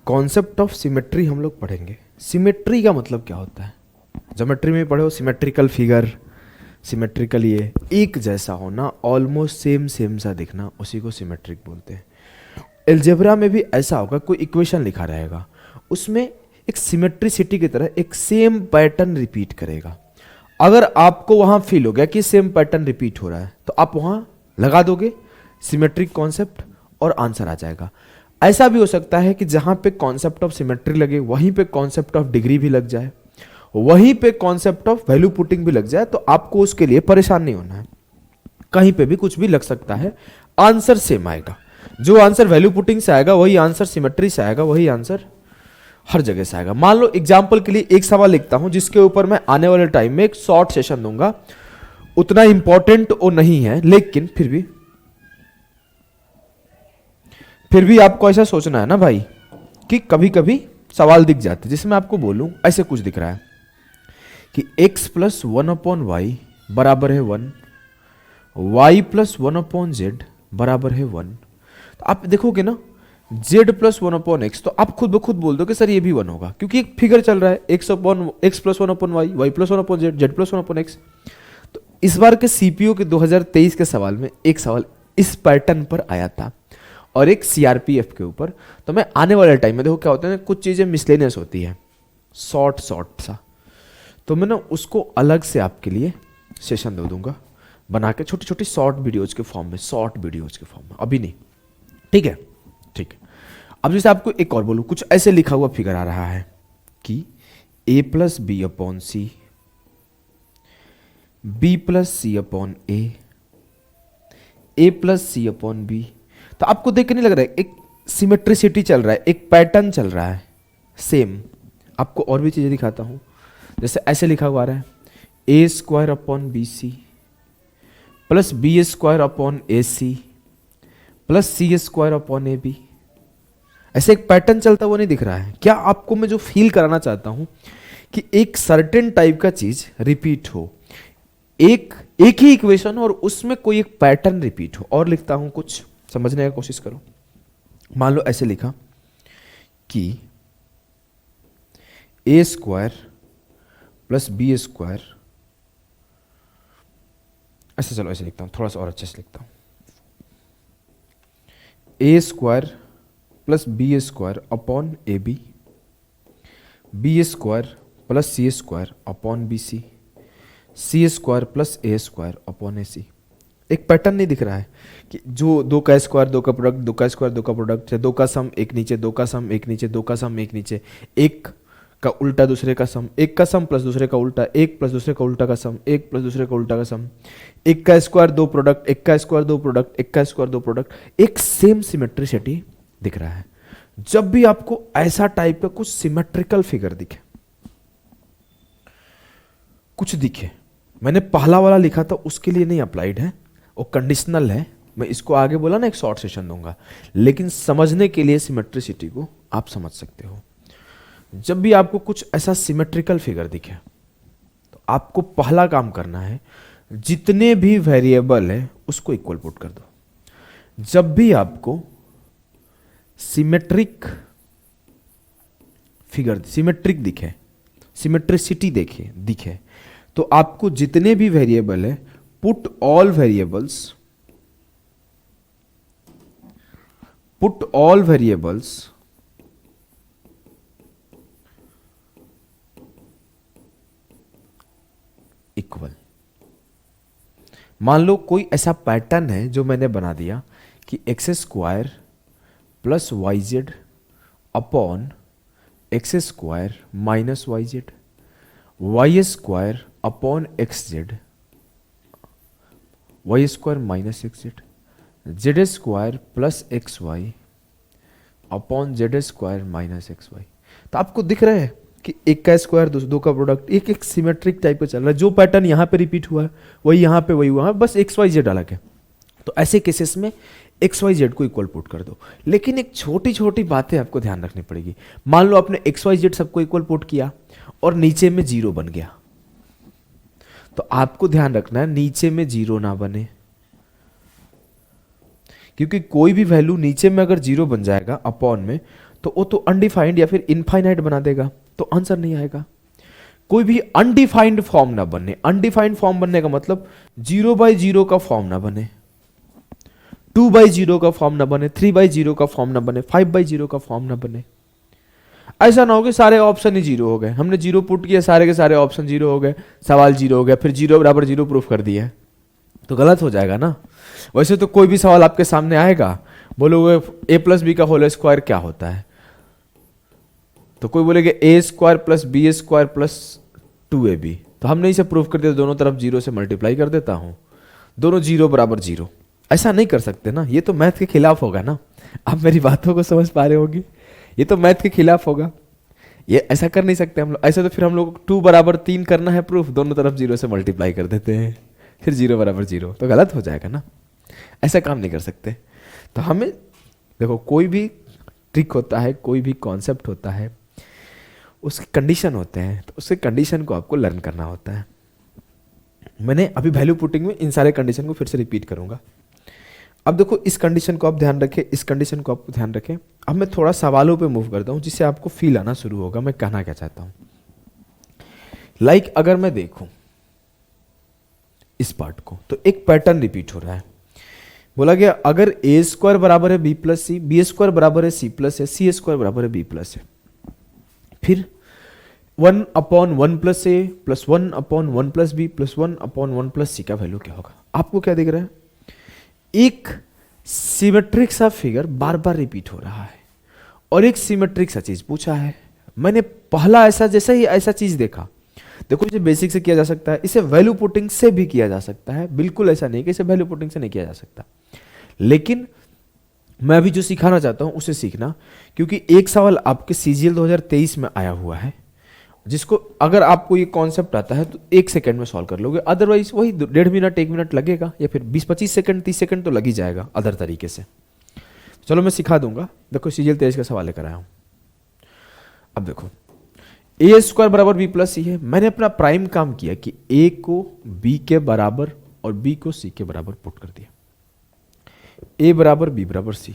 Concept of symmetry हम लोग पढ़ेंगे। सिमेट्री का मतलब क्या होता है? ज्योमेट्री में पढ़े हो, सिमेट्रिकल फिगर, सिमेट्रिकल ये एक जैसा होना, ऑलमोस्ट सेम सेम सा दिखना, उसी को सिमेट्रिक बोलते हैं। एलजेब्रा में भी ऐसा होगा, कोई इक्वेशन लिखा रहेगा, उसमें एक सिमेट्रिसिटी की तरह एक सेम पैटर्न रिपीट करेगा। अगर आपको वहां फील हो गया कि सेम पैटर्न रिपीट हो रहा है, तो आप वहां लगा दोगे सिमेट्रिक कॉन्सेप्ट और आंसर आ जाएगा। ऐसा भी हो सकता है कि जहां पे कॉन्सेप्ट ऑफ सिमेट्री लगे वहीं पे कॉन्सेप्ट ऑफ डिग्री भी लग जाए, वहीं पे कॉन्सेप्ट ऑफ वैल्यू पुटिंग भी लग जाए, तो आपको उसके लिए परेशान नहीं होना है। कहीं पे भी कुछ भी लग सकता है, आंसर सेम आएगा। जो आंसर वैल्यू पुटिंग से आएगा वही आंसर सिमेट्री से आएगा, वही आंसर हर जगह से आएगा। मान लो एग्जाम्पल के लिए एक सवाल लिखता हूं जिसके ऊपर मैं आने वाले टाइम में एक शॉर्ट सेशन दूंगा, उतना इंपॉर्टेंट वो नहीं है, लेकिन फिर भी आपको ऐसा सोचना है ना भाई कि कभी कभी सवाल दिख जाते, जिसमें आपको बोलूं ऐसे कुछ दिख रहा है कि x प्लस 1/y बराबर है 1, y प्लस 1/z बराबर है 1। तो आप देखोगे ना z प्लस 1/x, तो आप खुद ब खुद बोल दो कि सर ये भी 1 होगा, क्योंकि एक फिगर चल रहा है x plus 1/y, y plus 1/z, z plus 1/x। तो इस बार के सीपीओ के 2023 के सवाल में एक सवाल इस पैटर्न पर आया था और एक सीआरपीएफ के ऊपर। तो मैं आने वाले टाइम में, देखो क्या होता है, कुछ चीजें मिसलेनियस होती है, शॉर्ट सा, तो मैं ना उसको अलग से आपके लिए सेशन दे दूंगा बना के, छोटी छोटी शॉर्ट वीडियोज के फॉर्म में, अभी नहीं, ठीक है? ठीक है। अब जैसे आपको एक और बोलूं, कुछ ऐसे लिखा हुआ फिगर आ रहा है कि a plus B upon C, B plus C upon A plus C upon B. तो आपको देख के नहीं लग रहा है एक सिमेट्रिसिटी चल रहा है, एक पैटर्न चल रहा है सेम? आपको और भी चीजें दिखाता हूं, जैसे ऐसे लिखा हुआ आ रहा है A square upon B C plus B square upon A C plus C square upon A B. ऐसे एक पैटर्न चलता हुआ नहीं दिख रहा है क्या आपको? मैं जो फील कराना चाहता हूं कि एक सर्टेन टाइप का चीज रिपीट हो, एक ही इक्वेशन और उसमें कोई एक पैटर्न रिपीट हो। और लिखता हूं, कुछ समझने की कोशिश करो। मान लो ऐसे लिखा कि ए स्क्वायर प्लस बी स्क्वायर, ऐसे, चलो ऐसे लिखता हूं, थोड़ा सा और अच्छे से लिखता हूं, A square plus B square upon A B, B square plus C square upon B C, C square plus A square upon A C. एक पैटर्न नहीं दिख रहा है कि जो दो का स्क्वायर दो का प्रोडक्ट, दो का स्क्वायर दो का प्रोडक्ट, दो का सम एक नीचे, दो का सम एक नीचे, दो का सम एक नीचे, एक का उल्टा दूसरे का सम, एक का सम प्लस दूसरे का उल्टा, एक प्लस दूसरे का उल्टा का सम, एक प्लस दूसरे का उल्टा का सम, एक का स्क्वायर दो प्रोडक्ट, एक का स्क्वायर दो प्रोडक्ट, एक का स्क्वायर दो प्रोडक्ट। एक सेम सिमेट्रिसिटी दिख रहा है। जब भी आपको ऐसा टाइप का कुछ सिमेट्रिकल फिगर दिखे, कुछ दिखे, मैंने पहला वाला लिखा था उसके लिए नहीं अप्लाइड है, वो कंडीशनल है, मैं इसको आगे बोला ना एक शॉर्ट सेशन दूंगा, लेकिन समझने के लिए सिमेट्रिसिटी को आप समझ सकते हो। जब भी आपको कुछ ऐसा सिमेट्रिकल फिगर दिखे तो आपको पहला काम करना है, जितने भी वेरिएबल है उसको इक्वल पुट कर दो। जब भी आपको सिमेट्रिक फिगर, सिमेट्रिक दिखे, सिमेट्रिसिटी दिखे, तो आपको जितने भी वेरिएबल है, पुट ऑल वेरिएबल्स इक्वल। मान लो कोई ऐसा पैटर्न है जो मैंने बना दिया कि X square plus Y Z upon X square minus Y Z, Y square upon X Z, Y square minus X Z, Z square plus X Y upon Z square minus X Y. तो आपको दिख रहा है कि एक का square दो का प्रोडक्ट, एक सिमेट्रिक टाइप का चल रहा है। जो पैटर्न यहां पे रिपीट हुआ है वही यहां पे, वही हुआ है, बस एक्स वाई जेड अलग है। तो ऐसे केसेस में एक्स वाई जेड को इक्वल पुट कर दो। लेकिन एक छोटी छोटी बातें आपको ध्यान रखनी पड़ेगी। मान लो आपने एक्स वाई जेड सबको इक्वल पुट किया और नीचे में जीरो बन गया, तो आपको ध्यान रखना है नीचे में जीरो ना बने, क्योंकि कोई भी वैल्यू नीचे में अगर जीरो बन जाएगा अपॉन में, तो वो तो अनडिफाइंड या फिर इनफाइनाइट बना देगा, तो आंसर नहीं आएगा। कोई भी अनडिफाइंड फॉर्म ना बने। अनडिफाइंड फॉर्म बनने का मतलब 0/0 का फॉर्म ना बने, 2/0 का फॉर्म ना बने, 3/0 का फॉर्म ना बने, 5/0 का फॉर्म ना बने। ऐसा ना हो कि सारे ऑप्शन ही जीरो हो गए, हमने जीरो पुट किया, सारे के सारे ऑप्शन जीरो हो गए, सवाल जीरो हो गया, फिर 0 = 0 प्रूफ कर दिया, तो गलत हो जाएगा ना। वैसे तो कोई भी सवाल आपके सामने आएगा, बोलोगे a+b का होल स्क्वायर क्या होता है, तो कोई बोलेगा a² + b² + 2ab, तो हमने इसे प्रूफ कर दिया, दोनों तरफ 0 से मल्टीप्लाई कर देता हूं, दोनों 0 = 0। ऐसा नहीं कर सकते ना, ये तो मैथ के खिलाफ होगा ना। आप मेरी बातों को समझ पा रहे होगी, ये तो मैथ के खिलाफ होगा, ये ऐसा कर नहीं सकते हम लोग। ऐसे तो फिर हम लोग 2 = 3 करना है प्रूफ, दोनों तरफ 0 से मल्टीप्लाई कर देते हैं, फिर 0 = 0, तो गलत हो जाएगा ना। ऐसा काम नहीं कर सकते। तो हमें देखो, कोई भी ट्रिक होता है, कोई भी कॉन्सेप्ट होता है, उसके कंडीशन होते हैं, तो उसके कंडीशन को आपको लर्न करना होता है। मैंने अभी वैल्यू पुटिंग में इन सारे कंडीशन को फिर से रिपीट करूंगा। अब देखो, इस कंडीशन को आप ध्यान रखें, इस कंडीशन को आप ध्यान रखें। अब मैं थोड़ा सवालों पे मूव करता हूं, जिससे आपको फील आना शुरू होगा मैं कहना क्या चाहता हूं। लाइक अगर मैं देखूं इस पार्ट को, तो एक पैटर्न रिपीट हो रहा है। बोला गया अगर a² = b + c, b² = c + a, c² = b + a, फिर 1/1 + a + 1/1 + b + 1/1 + c का वैल्यू क्या होगा। आपको क्या दिख रहा है, एक सिमेट्रिक सा फिगर बार बार रिपीट हो रहा है और एक सिमेट्रिक सा चीज पूछा है। मैंने पहला ऐसा जैसा ही ऐसा चीज देखा, देखो इसे बेसिक से किया जा सकता है, इसे वैल्यू पुटिंग से भी किया जा सकता है, बिल्कुल ऐसा नहीं कि इसे वैल्यू पुटिंग से नहीं किया जा सकता। लेकिन मैं अभी जो सिखाना चाहता हूं उसे सीखना, क्योंकि एक सवाल आपके CGL 2023 में आया हुआ है, जिसको अगर आपको ये कॉन्सेप्ट आता है तो 1 सेकंड में सॉल्व कर लोगे, अदरवाइज वही 1.5 मिनट 1 मिनट लगेगा, या फिर 20-25 सेकंड 30 सेकंड तो लग ही जाएगा अदर तरीके से। चलो मैं सिखा दूंगा। देखो CGL 23 का सवाल लेकर आया हूं। अब देखो a² = b + c है। मैंने अपना प्राइम काम किया कि a को b के बराबर और b को c के बराबर पुट कर दिया, a = b = c।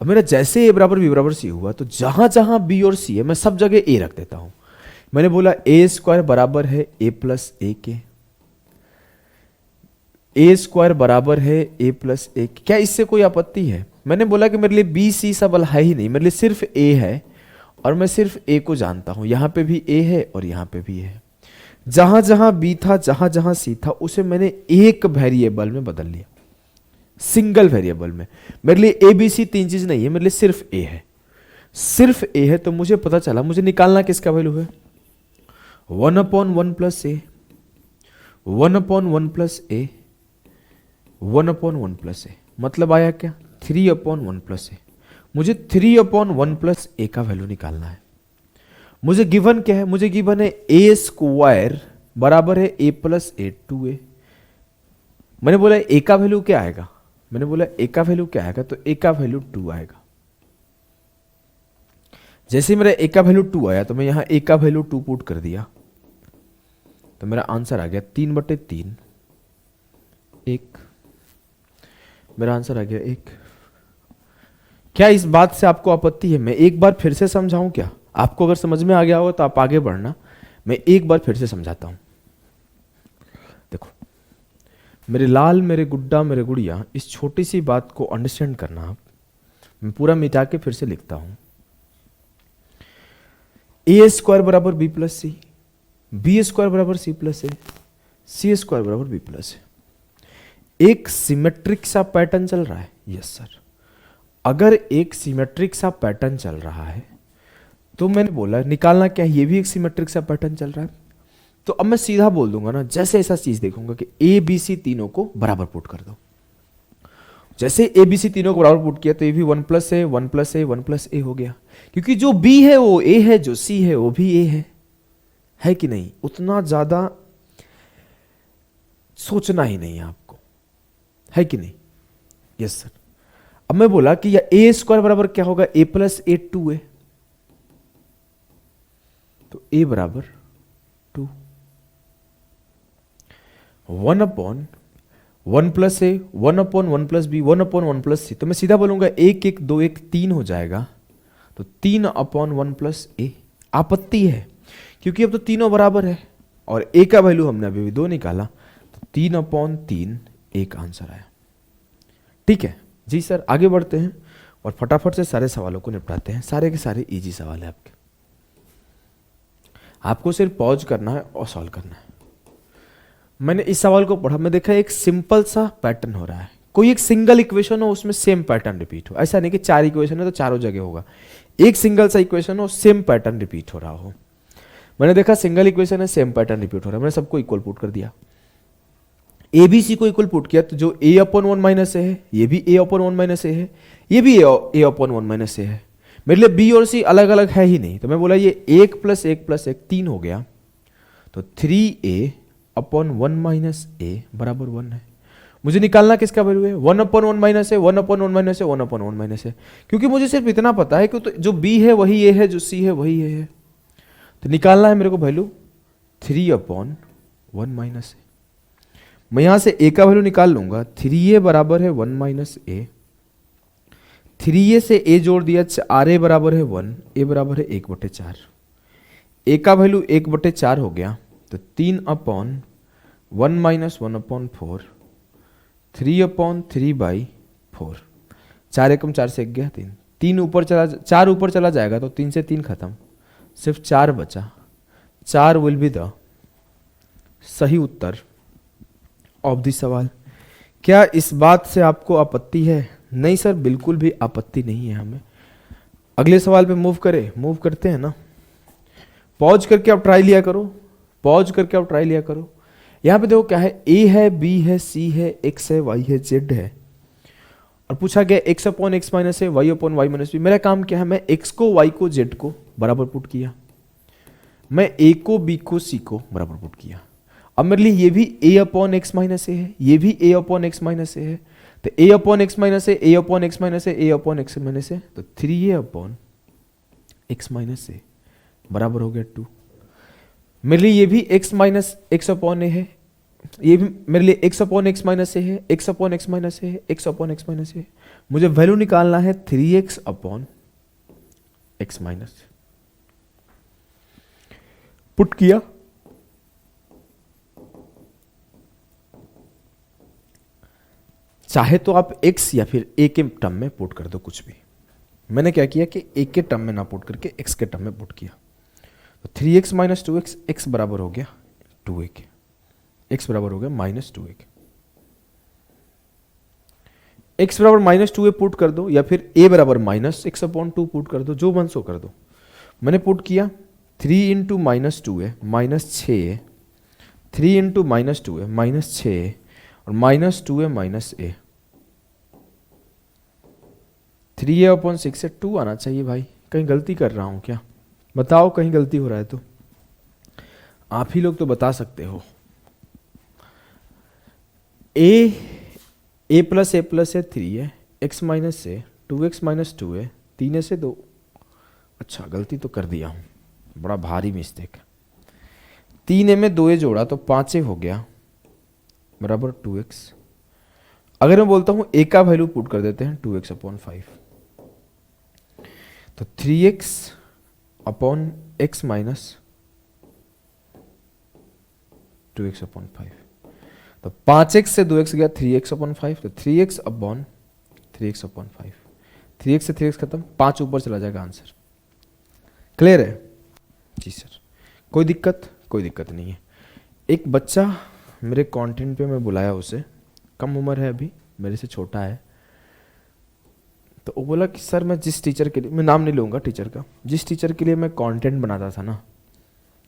और मेरा जैसे a = b = c हुआ, तो जहां जहां b और c है मैं सब जगह a रख देता हूं। मैंने बोला a² बराबर है a + a के, a² बराबर है a + a। क्या इससे कोई आपत्ति है? मैंने बोला कि मेरे लिए b c सब है ही नहीं, मेरे लिए सिर्फ a है और मैं सिर्फ a को जानता हूं। यहां पे भी a है और यहां पे भी है। जहां जहां b था, जहां जहां c था, उसे मैंने एक वेरिएबल में बदल लिया, सिंगल वेरिएबल में। मेरे लिए a b c 3 चीज नहीं है, मेरे लिए सिर्फ a है, सिर्फ a है। तो मुझे पता चला मुझे निकालना किसका वैल्यू है, 1/1 + a, 1/1 + a, 1/1 + a। मतलब आया क्या, 3/1 + a। मुझे 3/1 + a का वैल्यू निकालना है। मुझे गिवन क्या है, मुझे गिवन है a² बराबर है a + a 2a। मैंने बोला a का वैल्यू क्या आएगा, मैंने बोला a का वैल्यू क्या आएगा, तो a का वैल्यू 2 आएगा। जैसे ही मेरा a का वैल्यू 2 आया, तो मैं यहां a का वैल्यू 2 पुट कर दिया, तो मेरा आंसर आ गया 3/3 1। मेरा आंसर आ गया 1। क्या इस बात से आपको आपत्ति है? मैं एक बार फिर से समझाऊं क्या? आपको अगर समझ में आ गया हो तो आप आगे बढ़ना, मैं एक बार फिर से समझाता हूं। देखो मेरे लाल, मेरे गुड्डा, मेरे गुड़िया, इस छोटी सी बात को अंडरस्टैंड करना आप। मैं पूरा मिटा के फिर से लिखता हूं, a² = b + c, b² = c + a, c² = b + a। एक सिमेट्रिक सा पैटर्न चल रहा है। यस सर, अगर एक सिमेट्रिक सा पैटर्न चल रहा है तो मैंने बोला निकालना क्या है, ये भी एक सिमेट्रिक सा पैटर्न चल रहा है। तो अब मैं सीधा बोल दूंगा ना, जैसे ऐसा चीज देखूंगा कि ए बी सी तीनों को बराबर पुट कर दो। जैसे ए बी सी तीनों को बराबर पुट किया तो ये भी 1 + a 1 + a 1 + a हो गया, क्योंकि जो b है वो a है, जो c है वो भी a है कि नहीं? उतना ज्यादा सोचना ही नहीं है आपको, है कि नहीं? Yes sir. अब मैं बोला कि a² बराबर क्या होगा, a + a 2a, तो a = 2। 1/1 + a 1/1 + b 1/1 + c, तो मैं सीधा बोलूंगा 1 1 2 1 3 हो जाएगा। तो 3/1 प्लस ए आपत्ति है, क्योंकि अब तो तीनों बराबर है और ए का वैल्यू हमने अभी भी 2 निकाला, तो 3/3 ए का आंसर आया। ठीक है जी सर, आगे बढ़ते हैं और फटाफट से सारे सवालों को निपटाते हैं। सारे के सारे इजी सवाल है आपके, आपको सिर्फ पॉज करना है और सॉल्व करना है। मैंने इस सवाल को पढ़ा, मैं देखा एक सिंपल सा पैटर्न हो रहा है, कोई एक सिंगल इक्वेशन हो उसमें सेम पैटर्न रिपीट हो, ऐसा नहीं कि 4 इक्वेशन है तो चारों जगह होगा, एक सिंगल सा इक्वेशन हो सेम पैटर्न रिपीट हो रहा हो। मैंने देखा सिंगल इक्वेशन है सेम पैटर्न रिपीट हो रहा है, मैंने सबको इक्वल पुट कर दिया, ए बी सी को इक्वल पुट किया, तो जो a/1 माइनस ए है ये भी a/1 माइनस ए है, ये भी a/1 माइनस ए है। मेरे लिए बी और सी अलग अलग है ही नहीं, तो मैं बोला ये 1 + 1 + 1 3 हो गया, तो 3a/1 माइनस ए बराबर 1 है। मुझे निकालना किसका वैल्यू है, 1/1 माइनस है, 1/1 माइनस है, 1/1 माइनस है, क्योंकि मुझे सिर्फ इतना पता है कि तो जो b है वही a है, जो c है वही a है, तो निकालना है मेरे को वैल्यू 3/1 माइनस ए। मैं यहां से a का वैल्यू निकाल लूंगा, 3a बराबर है 1 माइनस ए, 3a से a जोड़ दिया, ra बराबर है 1, a बराबर है 1/4, a का वैल्यू 1/4 हो गया, तो 3/1 माइनस 1/4, 3/3/4, 4 एकम 4 से 1 गया 3, 3 ऊपर चला, 4 ऊपर चला जाएगा तो 3 से 3 खत्म, सिर्फ 4 बचा, 4 विल बी द सही उत्तर ऑफ द सवाल। क्या इस बात से आपको आपत्ति है? नहीं सर, बिल्कुल भी आपत्ति नहीं है हमें। अगले सवाल पे मूव करते हैं ना। पॉज करके आप ट्राई लिया करो, पॉज करके आप ट्राई लिया करो। यहां पे देखो क्या है, ए है, बी है, सी है, एक्स है, वाई है, जेड है, और पूछा गया x/x माइनस है, y/y माइनस बी। मेरा काम क्या है, मैं x को, y को, z को बराबर पुट किया, मैं a को, b को, c को बराबर पुट किया। अब मेरे लिए ये भी a/x माइनस ए है, ये भी a/x माइनस ए है, तो a/x माइनस ए, a/x माइनस ए, a/x माइनस ए, तो 3a/x माइनस ए बराबर हो गया 2। मेरे लिए ये भी x माइनस x/a है, ये भी मेरे लिए x/x माइनस ए है, x/x माइनस ए है, x/x माइनस ए। मुझे वैल्यू निकालना है 3x/x माइनस। पुट किया, चाहे तो आप x या फिर a के टर्म में पुट कर दो, कुछ भी। मैंने क्या किया कि a के टर्म में ना पुट करके x के टर्म में पुट किया, तो 3x माइनस 2x, x बराबर हो गया 2a के, x बराबर हो गया माइनस 2a के। x बराबर माइनस 2a पुट कर दो, या फिर a बराबर माइनस x/2 पुट कर दो, जो मन सो कर दो। मैंने पुट किया 3 into minus 2a minus 6a, 3 into minus 2a minus 6a, और minus 2a minus a। 3a/6 से 2 आना चाहिए भाई, कहीं गलती कर रहा हूं क्या? बताओ, कहीं गलती हो रहा है तो आप ही लोग तो बता सकते हो। a प्लस a प्लस है 3 है, x माइनस है 2x माइनस 2 है, 3 से 2। अच्छा, गलती तो कर दिया हूं, बड़ा भारी मिस्टेक। 3a में 2a जोड़ा तो 5a हो गया बराबर 2x। अगर मैं बोलता हूं a का वैल्यू पुट कर देते हैं 2x/5, तो 3x/x माइनस 2x/5, तो 5x से 2x गया 3x/5, तो 3x/5, 3x से 3x खत्म, 5 ऊपर चला जाएगा आंसर। क्लियर है जी सर? कोई दिक्कत? कोई दिक्कत नहीं है। एक बच्चा मेरे कंटेंट पे मैं बुलाया, उसे कम उम्र है, अभी मेरे से छोटा है, तो वो बोला कि सर मैं जिस टीचर के लिए, मैं नाम नहीं लूँगा टीचर का, जिस टीचर के लिए मैं कंटेंट बनाता था ना,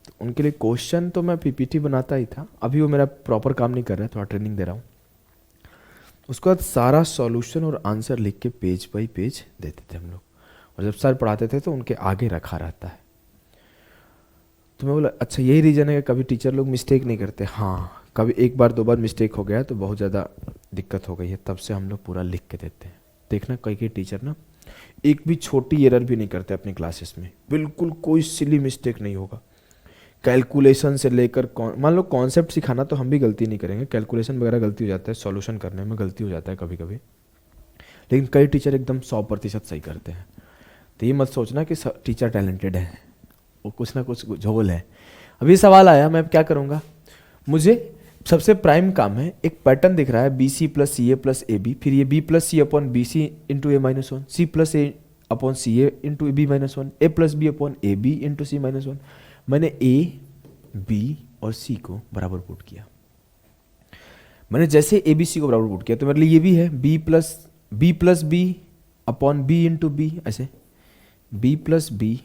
तो उनके लिए क्वेश्चन तो मैं पीपीटी बनाता ही था, अभी वो मेरा प्रॉपर काम नहीं कर रहा है, थोड़ा ट्रेनिंग दे रहा हूँ। उसके बाद सारा सॉल्यूशन और आंसर लिख के पेज बाई पेज देते थे हम लोग, और जब सर पढ़ाते थे तो उनके आगे रखा रहता है। तो मैं बोला अच्छा यही रीज़न है कि कभी टीचर लोग मिस्टेक नहीं करते। हाँ, कभी 1 बार 2 बार मिस्टेक हो गया तो बहुत ज़्यादा दिक्कत हो गई है, तब से हम लोग पूरा लिख के देते हैं। देखना कई टीचर ना एक भी छोटी एरर भी नहीं करते अपनी क्लासेस में, बिल्कुल कोई सिली मिस्टेक नहीं होगा। कैलकुलेशन से लेकर मान लो कॉन्सेप्ट सिखाना तो हम भी गलती नहीं करेंगे, कैलकुलेशन वगैरह गलती हो जाता है, सॉल्यूशन करने में गलती हो जाता है कभी कभी, लेकिन कई टीचर एकदम 100% सही करते हैं। तो ये मत सोचना कि टीचर टैलेंटेड है, वो कुछ ना कुछ झोल है। अभी सवाल आया, मैं क्या करूँगा, मुझे सबसे प्राइम काम है, एक पैटर्न दिख रहा है B C plus C A plus A B, फिर ये B plus C upon B C into A minus one, C plus A upon C A into B minus one, A plus B upon A B into C minus one. मैंने A B और सी को बराबर put किया। मैंने जैसे A B C को बराबर put किया तो मेरे लिए ये भी है B plus B upon B into B, ऐसे B plus B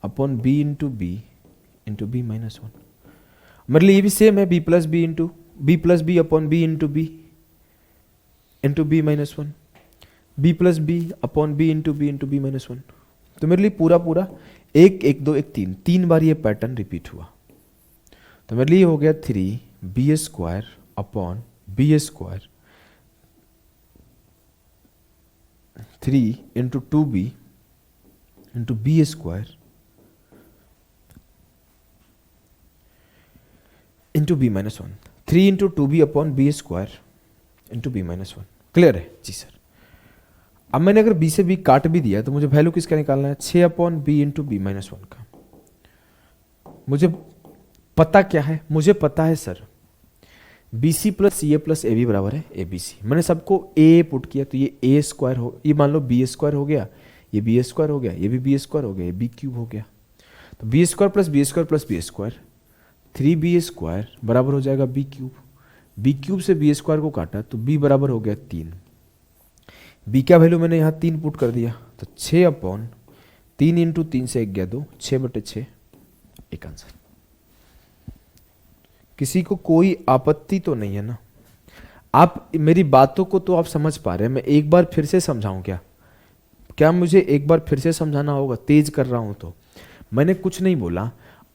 upon B into B minus one. मेरे लिए ये भी सेम है B plus B upon B into B minus one, B plus B upon B into B minus one. तो मेरे लिए पूरा एक एक दो एक तीन बार ये पैटर्न रिपीट हुआ। तो मेरे लिए हो गया 3b square upon B square, 3 into 2b into B square into B minus one, 3 into 2b upon B square into B minus one. Clear है जी सर। अब मैंने अगर b से b काट भी दिया तो मुझे वैल्यू किसका निकालना है, 6 upon B into B minus one का। मुझे पता क्या है, मुझे पता है sir B C plus C A plus A B बराबर है ए बी सी। मैंने सबको ए पुट किया तो ये ए स्क्वायर हो, ये मान लो बी स्क्वायर हो गया, ये बी स्क्वायर हो गया, ये भी बी स्क्वायर हो गया, ये बी क्यूब हो गया। तो B square plus B square plus B square, 3b square बराबर हो जाएगा बी क्यूब। बी क्यूब से बी स्क्वायर को काटा तो बी बराबर हो गया 3। बी का वैल्यू मैंने यहाँ 3 पुट कर दिया तो 6 अपॉन 3 इंटू 3 से 1 गया 2, 6/6 एक आंसर। किसी को कोई आपत्ति तो नहीं है ना? आप मेरी बातों को तो आप समझ पा रहे हैं। मैं एक बार फिर से समझाऊं क्या? क्या मुझे एक बार फिर से समझाना होगा? तेज कर रहा हूं तो मैंने कुछ नहीं बोला।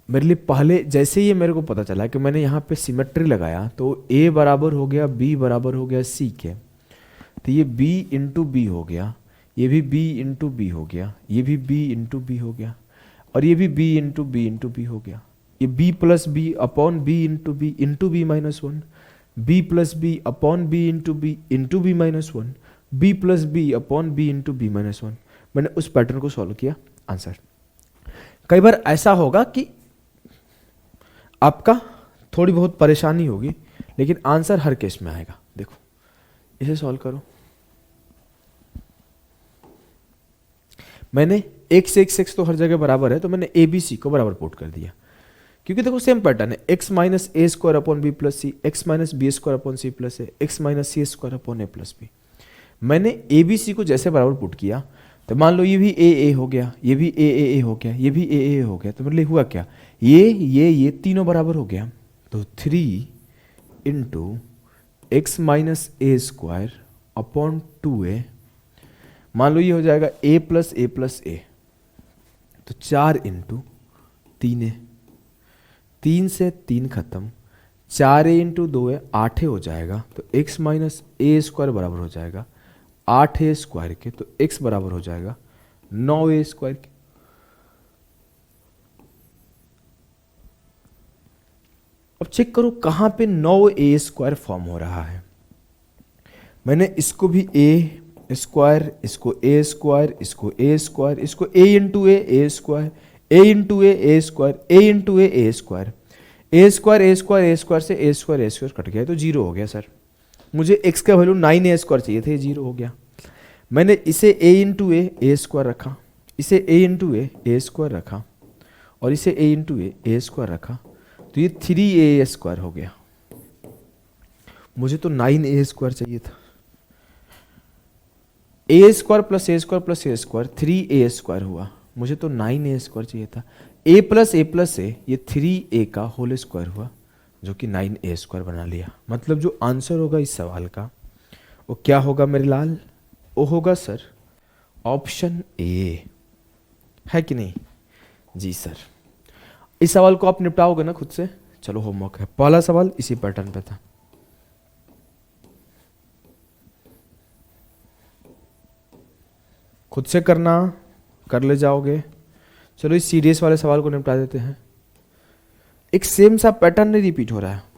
मेरे लिए पहले जैसे ही मेरे को पता चला कि मैंने यहाँ पे सिमेट्री लगाया तो a बराबर हो गया b बराबर हो गया c के, तो ये b इंटू बी हो गया, ये भी b इंटू बी हो गया, ये भी b इंटू बी हो गया, और ये भी b इंटू बी हो गया। ये b plus B upon B into B minus one, B plus B upon B into B minus one, B plus B upon B into B minus one. मैंने उस पैटर्न को solve किया, answer. कई बार ऐसा होगा कि आपका थोड़ी बहुत परेशानी होगी लेकिन आंसर हर केस में आएगा। देखो इसे सॉल्व करो। मैंने x से x तो हर जगह बराबर है तो मैंने a b c को बराबर पुट कर दिया, क्योंकि देखो सेम पैटर्न है, x minus A square upon B plus C, X minus B square upon C plus A, X minus C square upon A plus B. मैंने ए बी सी को जैसे बराबर पुट किया तो मान लो ये भी ए हो गया, ये भी ए हो गया, ये भी ए हो गया, तो मेरे लिए हुआ क्या, ये तीनों बराबर हो गया। तो 3 into x minus A square upon 2a, मान लो ये हो जाएगा a प्लस ए, तो 4 इंटू 3a, 3 से 3 खत्म, 4a इंटू 2a 8 हो जाएगा, तो x माइनस ए स्क्वायर बराबर हो जाएगा 8a स्क्वायर के, तो x बराबर हो जाएगा 9a स्क्वायर के। अब चेक करो कहां पे 9a स्क्वायर फॉर्म हो रहा है। मैंने इसको भी a स्क्वायर, इसको a स्क्वायर, इसको a स्क्वायर, इसको a into A square, a into A square, a into A square, a square से a स्क्वायर कट गया तो 0 हो गया सर। मुझे x का वैल्यू 9a स्क्वायर चाहिए थे, 0 हो गया। मैंने इसे a इंटू ए स्क्वायर रखा, इसे a इंटू ए स्क्वायर रखा, और इसे a इंटू ए स्क्वायर रखा, तो ये 3a स्क्वायर हो गया। मुझे तो 9a स्क्वायर चाहिए था। a square plus A square 3a square हुआ, मुझे तो 9a स्क्वायर चाहिए था। a प्लस ए ये 3a का होल स्क्वायर हुआ, जो कि 9a स्क्वायर बना लिया। मतलब जो आंसर होगा इस सवाल का वो क्या होगा मेरे लाल? वो होगा सर ऑप्शन ए, है कि नहीं? जी सर। इस सवाल को आप निपटाओगे ना खुद से? चलो होमवर्क है। पहला सवाल इसी पैटर्न पे था। खुद से करना, कर ले जाओगे। चलो इस सीरीज वाले सवाल को निपटा देते हैं। एक सेम सा पैटर्न नहीं रिपीट हो रहा है।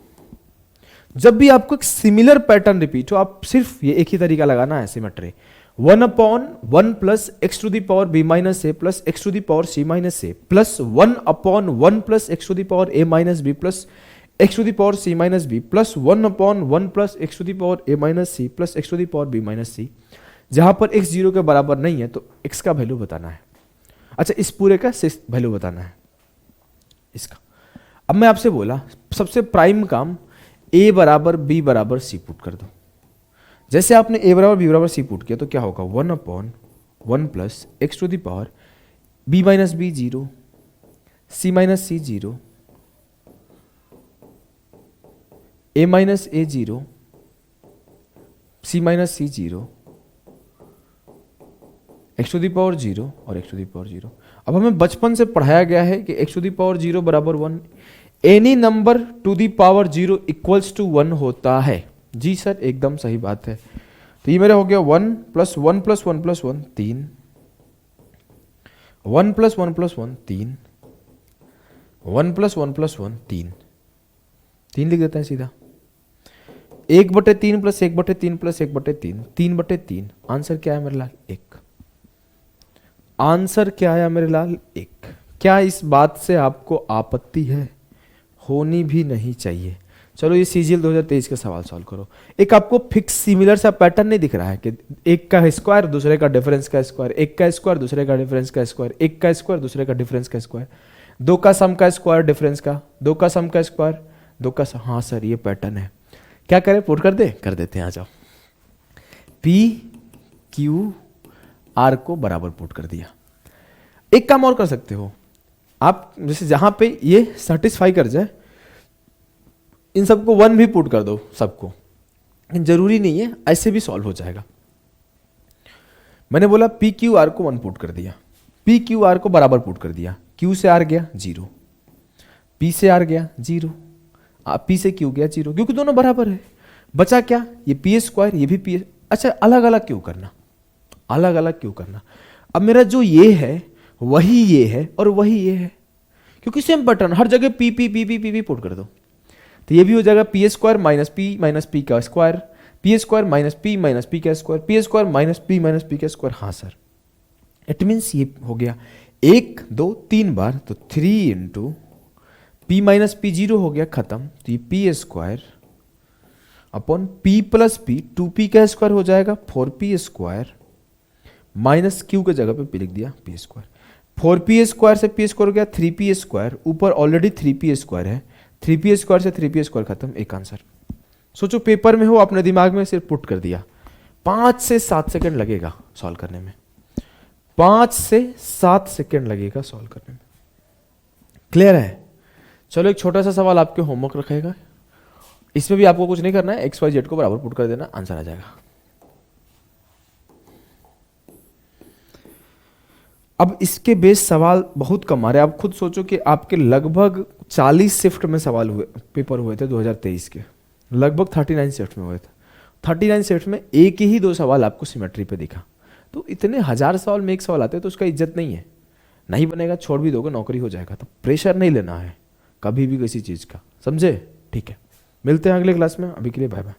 जब भी आपको एक सिमिलर पैटर्न रिपीट हो, आप सिर्फ ये एक ही तरीका लगाना है symmetry, 1/1 plus X to the power B minus A plus X to the power C minus A plus 1/1 plus X to the power A minus B plus X to the power C minus B plus 1/1 plus X to the power A minus C plus X to the power B minus C. जहां पर x 0 के बराबर नहीं है तो x का value बताना है। अच्छा, इस पूरे का वैल्यू बताना है इसका। अब मैं आपसे बोला सबसे प्राइम काम a बराबर b बराबर c पुट कर दो। जैसे आपने a बराबर b बराबर c पुट किया तो क्या होगा, 1/1 plus X to the power b minus B 0 c minus C 0 a minus A 0 c minus C 0 X to the power 0 और एक्स टू दी पावर 0। अब हमें बचपन से पढ़ाया गया है कि एक्स टू दी पावर 0 बराबर 1, any number to the power 0 equals to 1 होता है। जी सर, एकदम सही बात है। तो ये मेरा हो गया 1 plus 1 plus 1 plus 1 3, 1 plus 1 plus 1 3, 1 plus 1 plus 1 3, 3 लिख देते हैं सीधा। 1/3 प्लस 1/3 प्लस 1/3 3/3। आंसर क्या है मेरे लाल, 1। आंसर क्या आया मेरे लाल, 1। क्या इस बात से आपको आपत्ति है? होनी भी नहीं चाहिए। चलो ये सीजीएल 2023 का सवाल सॉल्व करो। एक आपको फिक्स सिमिलर सा पैटर्न नहीं दिख रहा है कि एक का स्क्वायर दूसरे का डिफरेंस का स्क्वायर, एक का स्क्वायर दूसरे का डिफरेंस का स्क्वायर, एक का स्क्वायर दूसरे का डिफरेंस का स्क्वायर, दो का सम का स्क्वायर डिफरेंस का, दो का सम का स्क्वायर, दो का सम। हाँ सर ये पैटर्न है। क्या करें, पुट कर दे, कर देते हैं। आ जाओ, पी क्यू आर को बराबर पुट कर दिया। एक काम और कर सकते हो आप, जैसे जहां पे ये सेटिस्फाई कर जाए इन सबको 1 भी पुट कर दो सबको, जरूरी नहीं है, ऐसे भी सॉल्व हो जाएगा। मैंने बोला पी क्यू आर को 1 पुट कर दिया, पी क्यू आर को बराबर पुट कर दिया। क्यू से आर गया 0, पी से आर गया 0, पी से क्यू गया 0, क्योंकि दोनों बराबर है। बचा क्या, ये पी स्क्वायर, ये भी पी। अच्छा, अलग अलग क्यों करना, अलग अलग क्यों करना? अब मेरा जो ये है वही ये है और वही ये है, क्योंकि सेम पैटर्न, हर जगह P P P P P P put कर दो। तो ये भी हो जाएगा पी स्क्वायर माइनस पी का square, P square minus P का square, P square minus P का स्क्वायर। हाँ सर, इट मीन्स ये हो गया 1 2 3 बार, तो 3 इंटू पी माइनस पी 0 हो गया, खत्म। तो ये P square upon P plus P, 2p का स्क्वायर हो जाएगा 4p स्क्वायर माइनस क्यू के जगह पे पी लिख दिया पी स्क्वायर। 4p स्क्वायर से पी स्क्वायर हो गया 3p स्क्वायर, ऊपर ऑलरेडी 3p स्क्वायर है, 3p स्क्वायर से 3p स्क्वायर खत्म, एक आंसर। सोचो पेपर में हो, अपने दिमाग में सिर्फ पुट कर दिया। 5 से 7 सेकंड लगेगा सॉल्व करने में, 5 से 7 सेकंड लगेगा सॉल्व करने में। क्लियर है? चलो एक छोटा सा सवाल आपके होमवर्क रखेगा, इसमें भी आपको कुछ नहीं करना है, एक्स वाई जेड को बराबर पुट कर देना, आंसर आ जाएगा। अब इसके बेस सवाल बहुत कम आ रहे हैं। आप खुद सोचो कि आपके लगभग 40 शिफ्ट में सवाल हुए, पेपर हुए थे 2023 के, लगभग 39 शिफ्ट में हुए थे। 39 शिफ्ट में एक ही 2 सवाल आपको सिमेट्री पे दिखा, तो इतने 1000 सवाल में एक सवाल आते हैं तो उसका इज्जत नहीं है। नहीं बनेगा छोड़ भी दोगे, नौकरी हो जाएगा। तो प्रेशर नहीं लेना है कभी भी किसी चीज़ का, समझे? ठीक है, मिलते हैं अगले क्लास में, अभी के लिए बाय बाय।